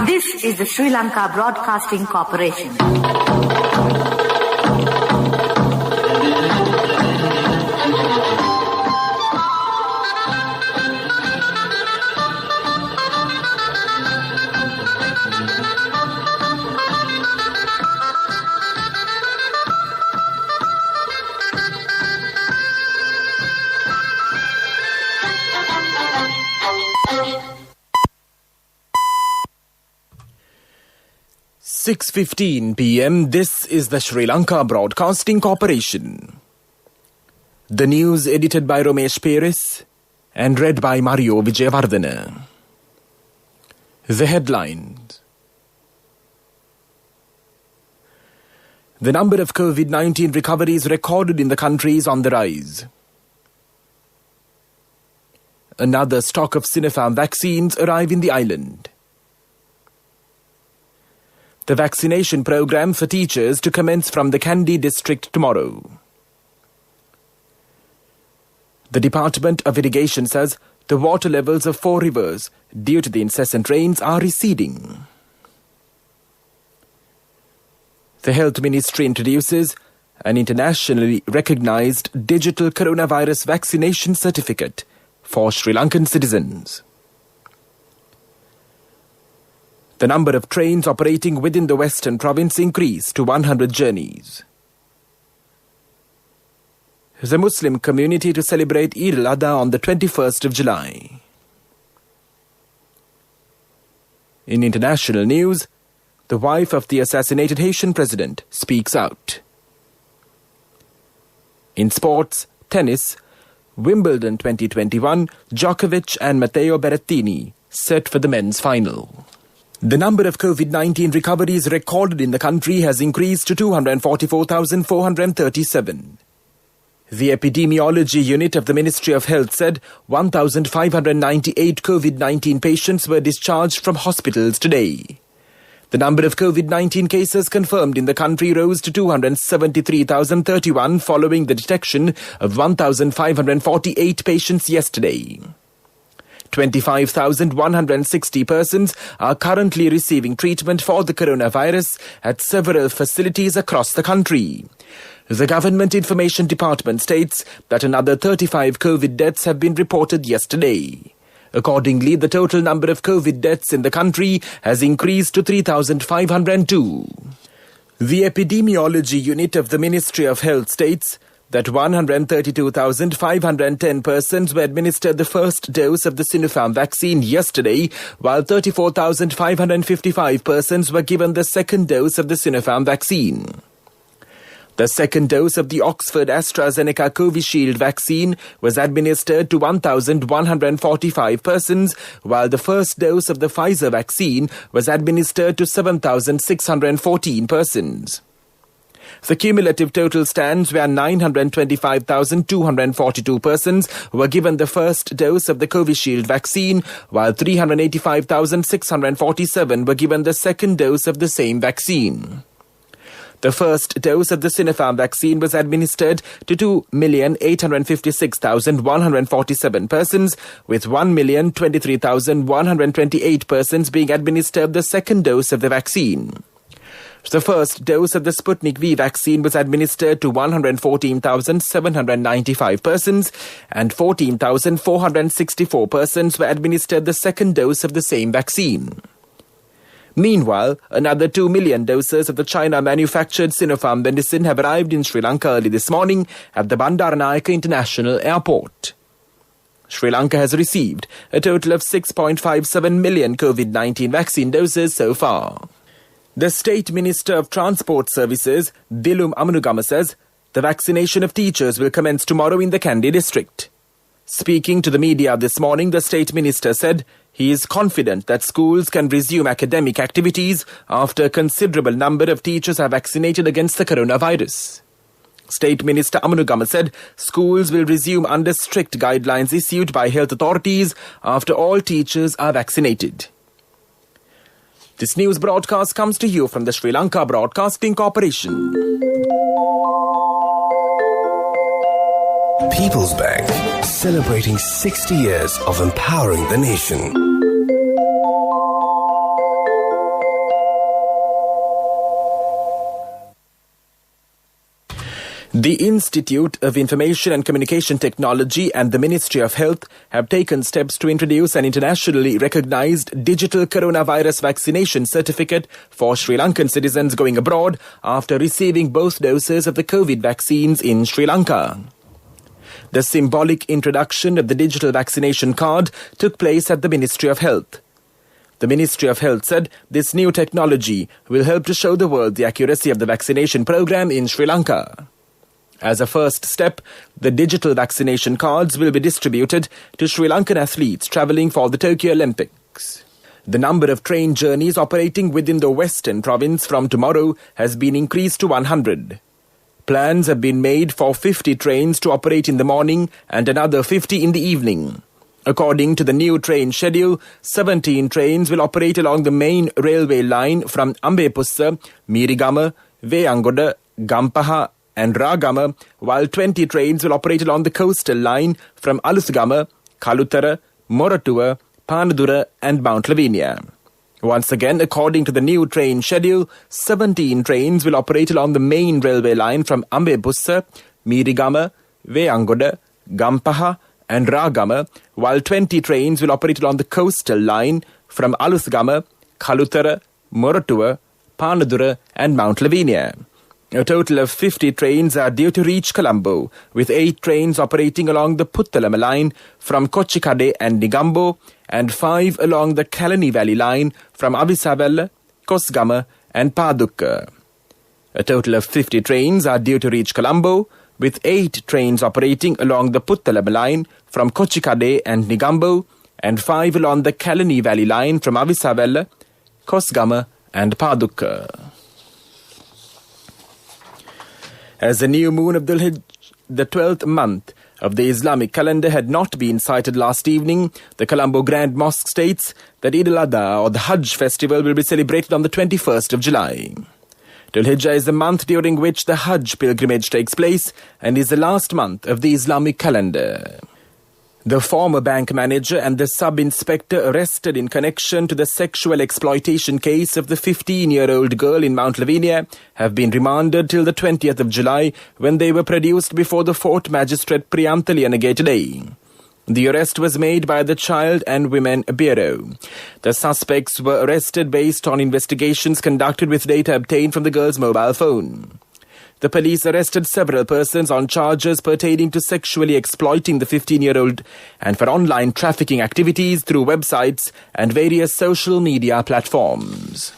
This is the Sri Lanka Broadcasting Corporation. "6:15 p.m. This is the Sri Lanka Broadcasting Corporation. The news edited by Romesh Peris and read by Mario Vijayavardhana. The headlines. The number of COVID-19 recoveries recorded in the country is on the rise. Another stock of Sinopharm vaccines arrive in the island. The vaccination program for teachers to commence from the Kandy district tomorrow. The Department of Irrigation says the water levels of 4 rivers due to the incessant rains are receding. The Health Ministry introduces an internationally recognized digital coronavirus vaccination certificate for Sri Lankan citizens. The number of trains operating within the Western Province increased to 100 journeys. The Muslim community to celebrate Eid al-Adha on the 21st of July. In international news, the wife of the assassinated Haitian president speaks out. In sports, tennis, Wimbledon 2021, Djokovic and Matteo Berrettini set for the men's final. The number of COVID-19 recoveries recorded in the country has increased to 244,437. The Epidemiology Unit of the Ministry of Health said 1,598 COVID-19 patients were discharged from hospitals today. The number of COVID-19 cases confirmed in the country rose to 273,031 following the detection of 1,548 patients yesterday. 25,160 persons are currently receiving treatment for the coronavirus at several facilities across the country. The Government Information Department states that another 35 COVID deaths have been reported yesterday. Accordingly, the total number of COVID deaths in the country has increased to 3,502. The Epidemiology Unit of the Ministry of Health states that 132,510 persons were administered the first dose of the Sinopharm vaccine yesterday, while 34,555 persons were given the second dose of the Sinopharm vaccine. The second dose of the Oxford AstraZeneca Covishield vaccine was administered to 1,145 persons, while the first dose of the Pfizer vaccine was administered to 7,614 persons. The cumulative total stands where 925,242 persons were given the first dose of the Covishield vaccine, while 385,647 were given the second dose of the same vaccine. The first dose of the Sinopharm vaccine was administered to 2,856,147 persons, with 1,023,128 persons being administered the second dose of the vaccine. The first dose of the Sputnik V vaccine was administered to 114,795 persons, and 14,464 persons were administered the second dose of the same vaccine. Meanwhile, another 2 million doses of the China-manufactured Sinopharm medicine have arrived in Sri Lanka early this morning at the Bandaranaike International Airport. Sri Lanka has received a total of 6.57 million COVID-19 vaccine doses so far. The State Minister of Transport Services, Dilum Amanugama, says the vaccination of teachers will commence tomorrow in the Kandy district. Speaking to the media this morning, the State Minister said he is confident that schools can resume academic activities after a considerable number of teachers are vaccinated against the coronavirus. State Minister Amanugama said schools will resume under strict guidelines issued by health authorities after all teachers are vaccinated. This news broadcast comes to you from the Sri Lanka Broadcasting Corporation. People's Bank, celebrating 60 years of empowering the nation. The Institute of Information and Communication Technology and the Ministry of Health have taken steps to introduce an internationally recognized digital coronavirus vaccination certificate for Sri Lankan citizens going abroad after receiving both doses of the COVID vaccines in Sri Lanka. The symbolic introduction of the digital vaccination card took place at the Ministry of Health. The Ministry of Health said this new technology will help to show the world the accuracy of the vaccination program in Sri Lanka. As a first step, the digital vaccination cards will be distributed to Sri Lankan athletes travelling for the Tokyo Olympics. The number of train journeys operating within the Western Province from tomorrow has been increased to 100. Plans have been made for 50 trains to operate in the morning and another 50 in the evening. According to the new train schedule, 17 trains will operate along the main railway line from Ambepussa, Mirigama, Veyangoda, Gampaha and Ragama, while 20 trains will operate along the coastal line from Aluthgama, Kalutara, Moratuwa, Panadura and Mount Lavinia. Once again, according to the new train schedule, 17 trains will operate along the main railway line from Ambepussa, Mirigama, Veyangoda, Gampaha and Ragama, while 20 trains will operate along the coastal line from Aluthgama, Kalutara, Moratuwa, Panadura and Mount Lavinia. A total of 50 trains are due to reach Colombo, with 8 trains operating along the Puttalama line from Kochikade and Negombo, and 5 along the Kalani Valley line from Avisavella, Kosgama and Padukka. A total of 50 trains are due to reach Colombo, with 8 trains operating along the Puttalama line from Kochikade and Negombo, and 5 along the Kalani Valley line from Avisavella, Kosgama and Padukka. As the new moon of Dhul Hijjah, the 12th month of the Islamic calendar, had not been sighted last evening, the Colombo Grand Mosque states that Eid al-Adha or the Hajj festival will be celebrated on the 21st of July. Dhul Hijjah is the month during which the Hajj pilgrimage takes place and is the last month of the Islamic calendar. The former bank manager and the sub-inspector arrested in connection to the sexual exploitation case of the 15-year-old girl in Mount Lavinia have been remanded till the 20th of July, when they were produced before the Fort Magistrate Priyanthaliyanage today. The arrest was made by the Child and Women Bureau. The suspects were arrested based on investigations conducted with data obtained from the girl's mobile phone. The police arrested several persons on charges pertaining to sexually exploiting the 15-year-old and for online trafficking activities through websites and various social media platforms.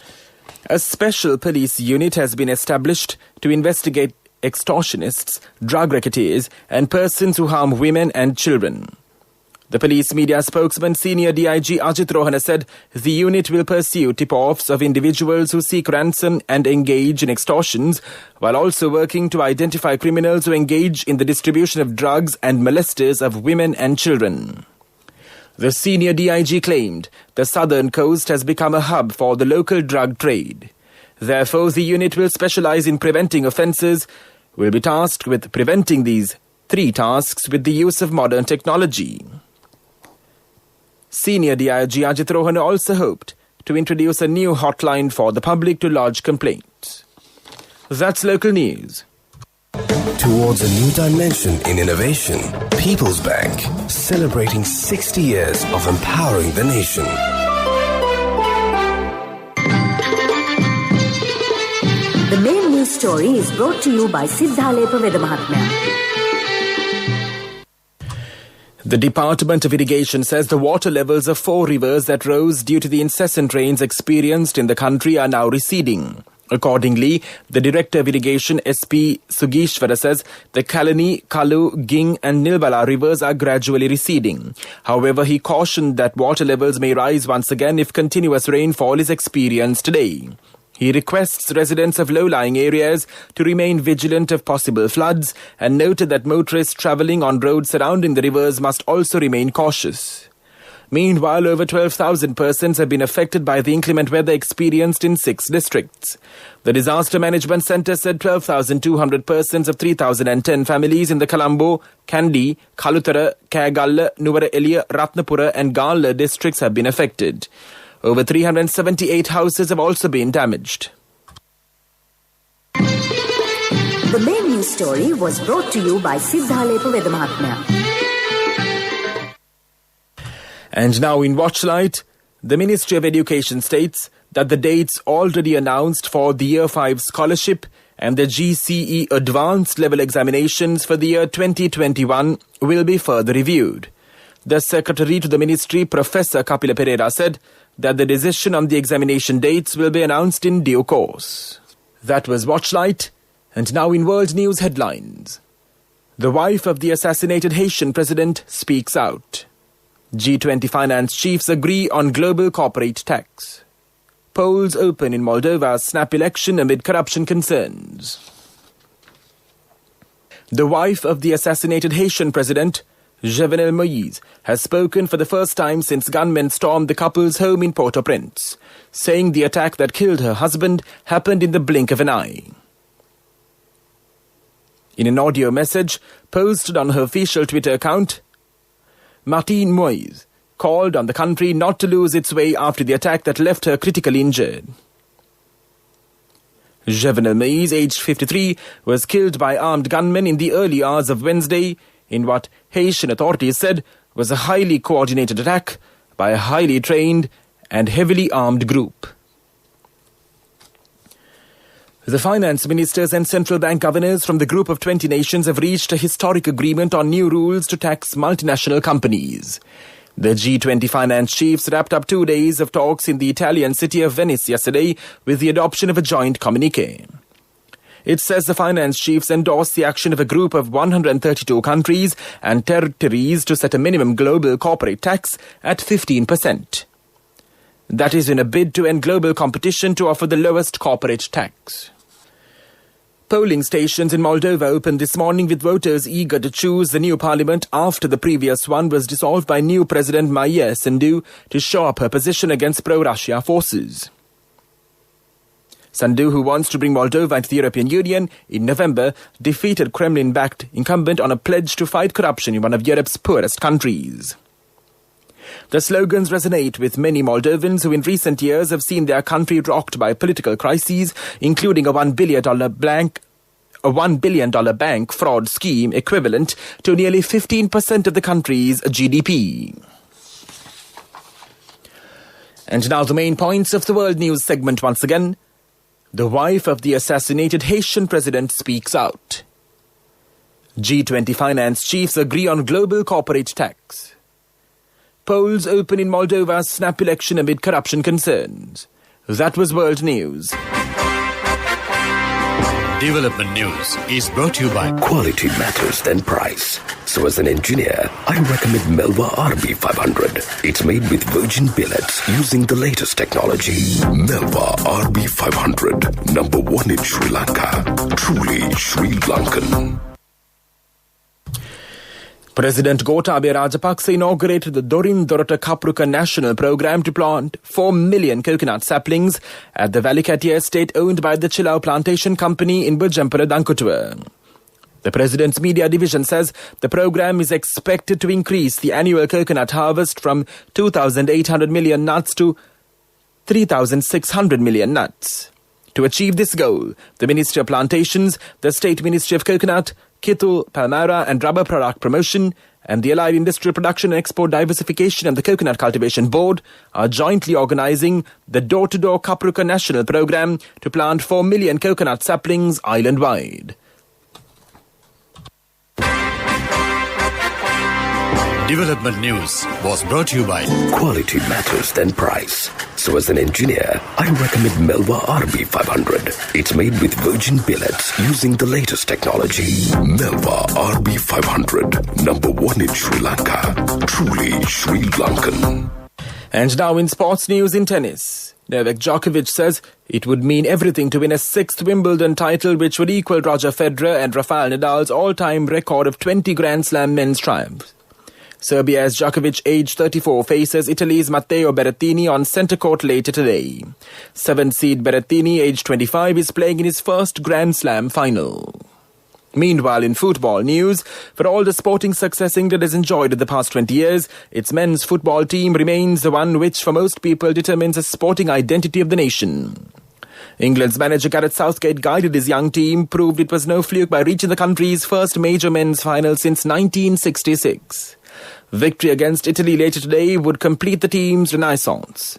A special police unit has been established to investigate extortionists, drug racketeers, and persons who harm women and children. The police media spokesman, Senior DIG Ajit Rohana, said the unit will pursue tip-offs of individuals who seek ransom and engage in extortions, while also working to identify criminals who engage in the distribution of drugs and molesters of women and children. The Senior DIG claimed the southern coast has become a hub for the local drug trade. Therefore, the unit will specialize in preventing offences, will be tasked with preventing these 3 tasks with the use of modern technology. Senior DIG Ajit Rohana also hoped to introduce a new hotline for the public to lodge complaints. That's local news. Towards a new dimension in innovation, People's Bank, celebrating 60 years of empowering the nation. The main news story is brought to you by Siddhalepa Vedamahatmya. The Department of Irrigation says the water levels of 4 rivers that rose due to the incessant rains experienced in the country are now receding. Accordingly, the Director of Irrigation, SP Sugishwara, says the Kalani, Kalu, Ging and Nilbala rivers are gradually receding. However, he cautioned that water levels may rise once again if continuous rainfall is experienced today. He requests residents of low-lying areas to remain vigilant of possible floods and noted that motorists travelling on roads surrounding the rivers must also remain cautious. Meanwhile, over 12,000 persons have been affected by the inclement weather experienced in 6 districts. The Disaster Management Centre said 12,200 persons of 3,010 families in the Colombo, Kandy, Kalutara, Kagalla, Nuwara Eliya, Ratnapura and Gala districts have been affected. Over 378 houses have also been damaged. The main news story was brought to you by Siddhalepa Mahatmya. And now in Watchlight, the Ministry of Education states that the dates already announced for the Year 5 scholarship and the GCE advanced level examinations for the year 2021 will be further reviewed. The Secretary to the Ministry, Professor Kapila Pereira, said that the decision on the examination dates will be announced in due course. That was Watchlight, and now in world news headlines. The wife of the assassinated Haitian president speaks out. G20 finance chiefs agree on global corporate tax. Polls open in Moldova's snap election amid corruption concerns. The wife of the assassinated Haitian president, Jovenel Moïse, has spoken for the first time since gunmen stormed the couple's home in Port-au-Prince, saying the attack that killed her husband happened in the blink of an eye. In an audio message posted on her official Twitter account, Martine Moïse called on the country not to lose its way after the attack that left her critically injured. Jovenel Moïse, aged 53, was killed by armed gunmen in the early hours of Wednesday in what Haitian authorities said was a highly coordinated attack by a highly trained and heavily armed group. The finance ministers and central bank governors from the group of 20 nations have reached a historic agreement on new rules to tax multinational companies. The G20 finance chiefs wrapped up 2 days of talks in the Italian city of Venice yesterday with the adoption of a joint communiqué. It says the finance chiefs endorsed the action of a group of 132 countries and territories to set a minimum global corporate tax at 15%. That is in a bid to end global competition to offer the lowest corporate tax. Polling stations in Moldova opened this morning with voters eager to choose the new parliament after the previous one was dissolved by new President Maia Sandu to shore up her position against pro-Russia forces. Sandu, who wants to bring Moldova into the European Union in November, defeated Kremlin-backed incumbent on a pledge to fight corruption in one of Europe's poorest countries. The slogans resonate with many Moldovans who in recent years have seen their country rocked by political crises, including a $1 billion bank fraud scheme equivalent to nearly 15% of the country's GDP. And now the main points of the World News segment once again. The wife of the assassinated Haitian president speaks out. G20 finance chiefs agree on global corporate tax. Polls open in Moldova's snap election amid corruption concerns. That was World News. Development News is brought to you by Quality matters than price. So as an engineer, I recommend Melva RB500. It's made with virgin billets using the latest technology. Melva RB500, #1 in Sri Lanka. Truly Sri Lankan. President Gotabaya Rajapaksa inaugurated the Dorin Dorota Kapruka National Program to plant 4 million coconut saplings at the Valikati estate owned by the Chilau Plantation Company in Bujampura, Dankutua. The President's Media Division says the program is expected to increase the annual coconut harvest from 2,800 million nuts to 3,600 million nuts. To achieve this goal, the Ministry of Plantations, the State Ministry of Coconut, Kittul, Palmyra and Rubber Product Promotion, and the Allied Industrial Production and Export Diversification and the Coconut Cultivation Board are jointly organizing the Door-to-Door Kapruka National Program to plant 4 million coconut saplings island-wide. Development News was brought to you by Quality matters than price. So as an engineer, I recommend Melva RB500. It's made with virgin billets using the latest technology. Melva RB500, #1 in Sri Lanka. Truly Sri Lankan. And now in sports news in tennis. Novak Djokovic says it would mean everything to win a 6th Wimbledon title, which would equal Roger Federer and Rafael Nadal's all-time record of 20 Grand Slam men's triumphs. Serbia's Djokovic, aged 34, faces Italy's Matteo Berrettini on centre court later today. 7th seed Berrettini, aged 25, is playing in his first Grand Slam final. Meanwhile, in football news, for all the sporting success England has enjoyed in the past 20 years, its men's football team remains the one which for most people determines the sporting identity of the nation. England's manager Gareth Southgate guided his young team, proved it was no fluke by reaching the country's first major men's final since 1966. Victory against Italy later today would complete the team's renaissance.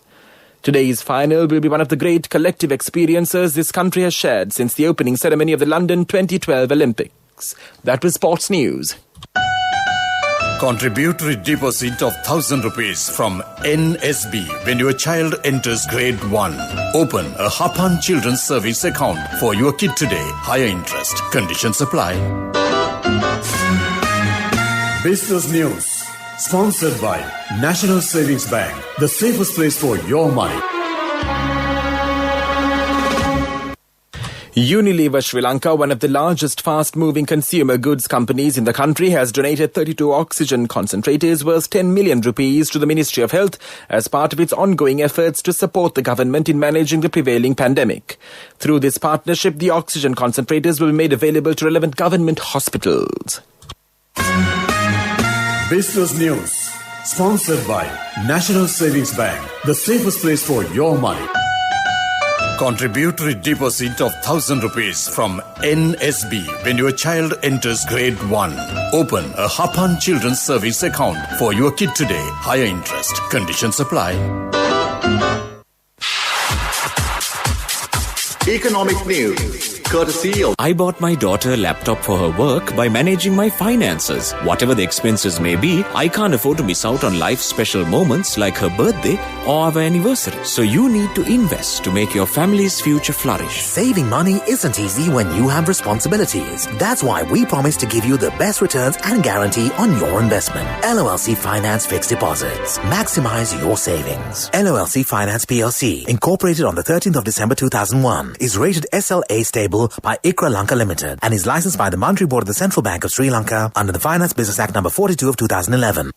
Today's final will be one of the great collective experiences this country has shared since the opening ceremony of the London 2012 Olympics. That was Sports News. Contributory deposit of 1,000 rupees from NSB when your child enters grade 1. Open a Hapan Children's Savings account for your kid today. Higher interest. Conditions apply. Business News. Sponsored by National Savings Bank. The safest place for your money. Unilever Sri Lanka, one of the largest fast-moving consumer goods companies in the country, has donated 32 oxygen concentrators worth 10 million rupees to the Ministry of Health as part of its ongoing efforts to support the government in managing the prevailing pandemic. Through this partnership, the oxygen concentrators will be made available to relevant government hospitals. Business News. Sponsored by National Savings Bank. The safest place for your money. Contributory deposit of 1,000 rupees from NSB when your child enters grade 1. Open a Hapan Children's Savings account for your kid today. Higher interest. Conditions apply. Economic news. Courtesy of... I bought my daughter a laptop for her work by managing my finances. Whatever the expenses may be, I can't afford to miss out on life's special moments like her birthday or our anniversary. So you need to invest to make your family's future flourish. Saving money isn't easy when you have responsibilities. That's why we promise to give you the best returns and guarantee on your investment. LOLC Finance Fixed Deposits. Maximize your savings. LOLC Finance PLC, incorporated on the 13th of December 2001, is rated SLA stable by ICRA Lanka Limited and is licensed by the Monetary Board of the Central Bank of Sri Lanka under the Finance Business Act No. 42 of 2011.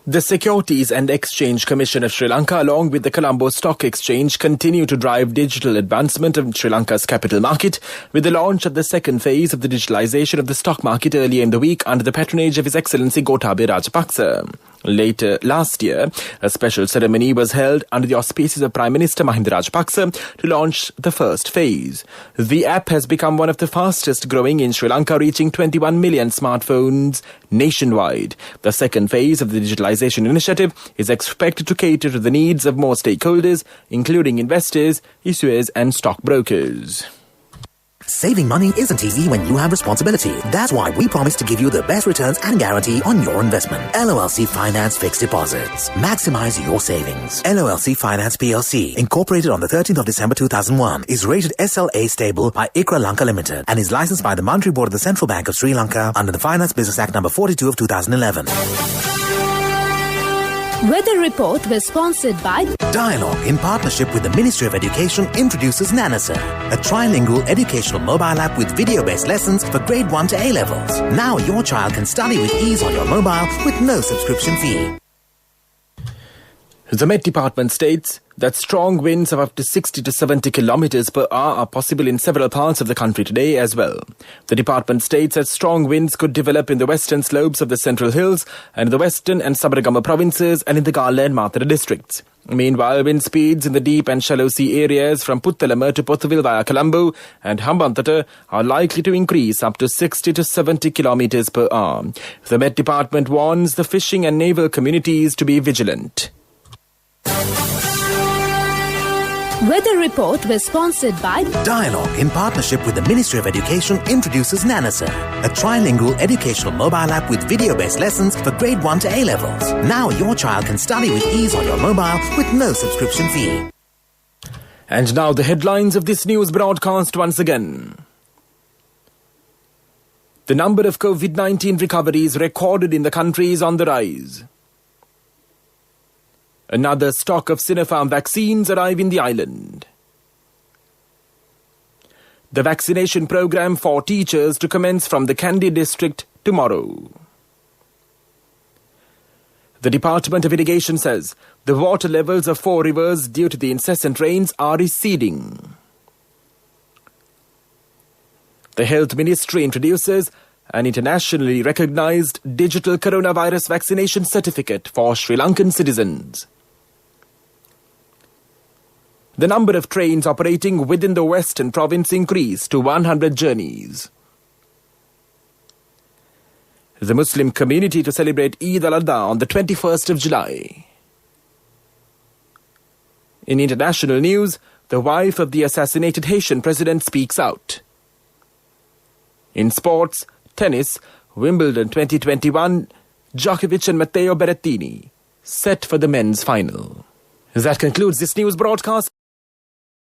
The Securities and Exchange Commission of Sri Lanka, along with the Colombo Stock Exchange, continue to drive digital advancement of Sri Lanka's capital market with the launch of the second phase of the digitalization of the stock market earlier in the week under the patronage of His Excellency Gotabaya Rajapaksa. Later last year, a special ceremony was held under the auspices of Prime Minister Mahinda Rajapaksa to launch the first phase. The app has become one of the fastest growing in Sri Lanka, reaching 21 million smartphones nationwide. The second phase of the digitalization initiative is expected to cater to the needs of more stakeholders, including investors, issuers and stockbrokers. Saving money isn't easy when you have responsibility. That's why we promise to give you the best returns and guarantee on your investment. LOLC Finance Fixed Deposits. Maximize your savings. LOLC Finance PLC, incorporated on the 13th of December 2001, is rated SLA stable by ICRA Lanka Limited and is licensed by the Monetary Board of the Central Bank of Sri Lanka under the Finance Business Act No. 42 of 2011. Weather report was sponsored by Dialogue, in partnership with the Ministry of Education, introduces Nanasa, a trilingual educational mobile app with video-based lessons for grade 1 to A-levels. Now your child can study with ease on your mobile with no subscription fee. The Met Department states that strong winds of up to 60 to 70 kilometers per hour are possible in several parts of the country today as well. The department states that strong winds could develop in the western slopes of the Central Hills and the western and Sabaragama provinces and in the Gala and Matara districts. Meanwhile, wind speeds in the deep and shallow sea areas from Puttalama to Pothaville via Colombo and Hambantota are likely to increase up to 60 to 70 kilometers per hour. The Met Department warns the fishing and naval communities to be vigilant. Weather report was sponsored by Dialogue, in partnership with the Ministry of Education, introduces Nanasa, a trilingual educational mobile app with video-based lessons for grade 1 to A-levels. Now your child can study with ease on your mobile with no subscription fee. And now the headlines of this news broadcast once again. The number of COVID-19 recoveries recorded in the country is on the rise. Another stock of Sinopharm vaccines arrive in the island. The vaccination program for teachers to commence from the Kandy district tomorrow. The Department of Irrigation says the water levels of 4 rivers due to the incessant rains are receding. The Health Ministry introduces an internationally recognized digital coronavirus vaccination certificate for Sri Lankan citizens. The number of trains operating within the western province increased to 100 journeys. The Muslim community to celebrate Eid al-Adha on the 21st of July. In international news, the wife of the assassinated Haitian president speaks out. In sports, tennis, Wimbledon 2021, Djokovic and Matteo Berrettini set for the men's final. That concludes this news broadcast.